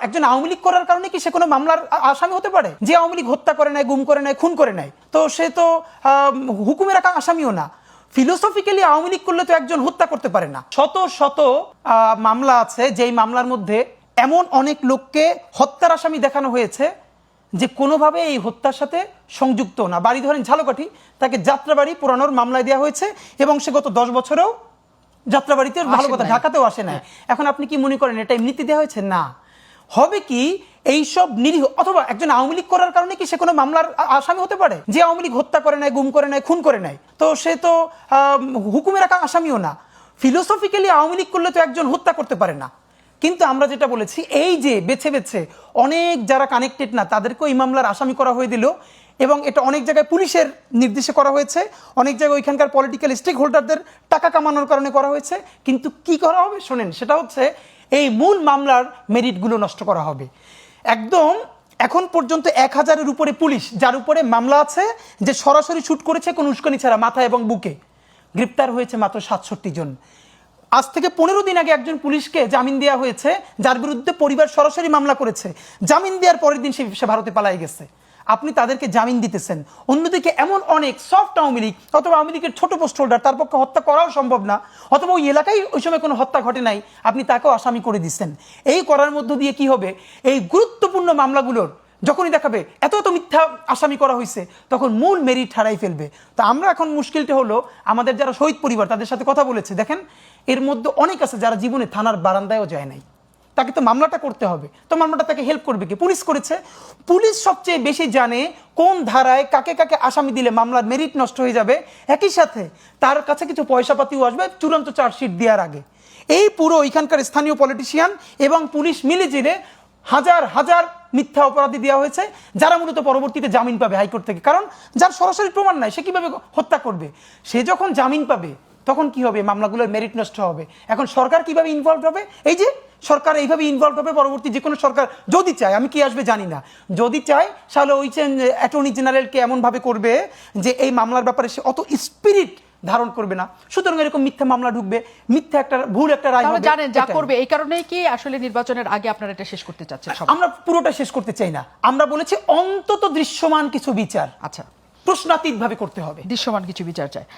একজন আওয়ামী লীগ করার কারণে কি সে কোনো মামলার আসামি হতে পারে? যে আওয়ামী লীগ হত্যা করে নাই, গুম করে নাই, খুন করে নাই, তো সে তো হুকুমের আসামিও না। ফিলোসফিক্যালি আওয়ামী লীগ করলে তো একজন হত্যা করতে পারে না। শত শত মামলা আছে যেই মামলার মধ্যে এমন অনেক লোককে হত্যার আসামি দেখানো হয়েছে যে কোনোভাবে এই হত্যার সাথে সংযুক্ত না। বাড়ি ধরেন ঝালকাঠি, তাকে যাত্রাবাড়ি পুরানোর মামলায় দেওয়া হয়েছে এবং সে গত 10 বছরেও যাত্রাবাড়িতে, ভালো কথা, ঢাকাতেও আসে নাই। এখন আপনি কি মনে করেন এটা এমনিতে দেওয়া হয়েছে? না। হবে কি এইসব নিরীহ, অথবা একজন আওয়ামী লীগ করার কারণে কি সে কোনো মামলার আসামি হতে পারে? যে আওয়ামী লীগ হত্যা করে নাই, গুম করে নাই, খুন করে নাই, তো সে তো হুকুমের আসামিও না। ফিলোসফিক্যালি আওয়ামী লীগ করলে তো একজন হত্যা করতে পারে না। কিন্তু আমরা যেটা বলেছি, এই যে বেছে বেছে অনেক যারা কানেক্টেড না তাদেরকেও এই মামলার আসামি করা হয়ে দিল, এবং এটা অনেক জায়গায় পুলিশের নির্দেশে করা হয়েছে, অনেক জায়গায় ওইখানকার পলিটিক্যাল স্টেক হোল্ডারদের টাকা কামানোর কারণে করা হয়েছে। কিন্তু কি করা হবে শোনেন, সেটা হচ্ছে এই মূল মামলার মেরিটগুলো নষ্ট করা হবে। একদম এখন পর্যন্ত 1000-এর উপরে পুলিশ যার উপরে মামলা আছে, যে সরাসরি শুট করেছে কোনো উস্কানি ছাড়া মাথা এবং বুকে, গ্রেপ্তার হয়েছে মাত্র 67 জন। আজ থেকে 15 দিন আগে একজন পুলিশকে জামিন দেওয়া হয়েছে যার বিরুদ্ধে পরিবার সরাসরি মামলা করেছে। জামিন দেওয়ার পরের দিন সে ভারতে পালাই গেছে। আপনি তাদেরকে জামিন দিতেছেন। অন্যদিকে এমন অনেক সফট আওয়ামী লীগ অথবা আওয়ামী লীগের ছোট পোস্ট হোল্ডার, তার পক্ষে হত্যা করাও সম্ভব না, অথবা ওই এলাকায় ওই সময় কোনো হত্যা ঘটে নাই, আপনি তাকেও আসামি করে দিচ্ছেন। এই করার মধ্য দিয়ে কি হবে, এই গুরুত্বপূর্ণ মামলাগুলোর যখনই দেখাবে এত এত মিথ্যা আসামি করা হয়েছে, তখন মূল মেরিট হারাই ফেলবে। তো আমরা এখন মুশকিলটা হলো, আমাদের যারা শহীদ পরিবার তাদের সাথে কথা বলেছে, দেখেন এর মধ্যে অনেক আছে যারা জীবনে থানার বারান্দায়ও যায় নাই। তাকে তো মামলাটা করতে হবে, তো মামলাটা তাকে হেল্প করবে কি? পুলিশ করেছে। পুলিশ সবচেয়ে বেশি জানে কোন ধারায় কাকে কাকে আসামি দিলে মামলার মেরিট নষ্ট হয়ে যাবে, একই সাথে তার কাছে কিছু পয়সাপাতিও আসবে চূড়ান্ত চার্জশিট দেওয়ার আগে। এই পুরো এখানকার স্থানীয় পলিটিশিয়ান এবং পুলিশ মিলে জিলে হাজার হাজার মিথ্যা অপরাধী দেওয়া হয়েছে, যারা মূলত পরবর্তীতে জামিন পাবে হাইকোর্ট থেকে। কারণ যার সরাসরি প্রমাণ নাই সে কিভাবে হত্যা করবে? সে যখন জামিন পাবে তখন কি হবে, মামলাগুলোর মেরিট নষ্ট হবে। এখন সরকার কিভাবে ইনভলভ হবে? এই যে সরকার এইভাবে ইনভলভ হবে, পরবর্তী যে কোনো সরকার যদি চায়, আমি কি আসবে জানি না, যদি চায় তাহলে ওই অ্যাটর্নি জেনারেলকে এমনভাবে করবে যে এই মামলার ব্যাপারে সে অত স্পিরিট ধারণ করবে না। সুতরাং এরকম মিথ্যা মামলা ঢুকবে, মিথ্যা একটা ভুল একটা রায় হবে, জানেন যা করবে। এই কারণেই কি আসলে নির্বাচনের আগে আপনারা এটা শেষ করতে চাচ্ছেন? আমরা পুরোটা শেষ করতে চাই না, আমরা বলেছি অন্তত দৃশ্যমান কিছু বিচার, আচ্ছা, প্রশ্নাতীত ভাবে করতে হবে, দৃশ্যমান কিছু বিচার চাই।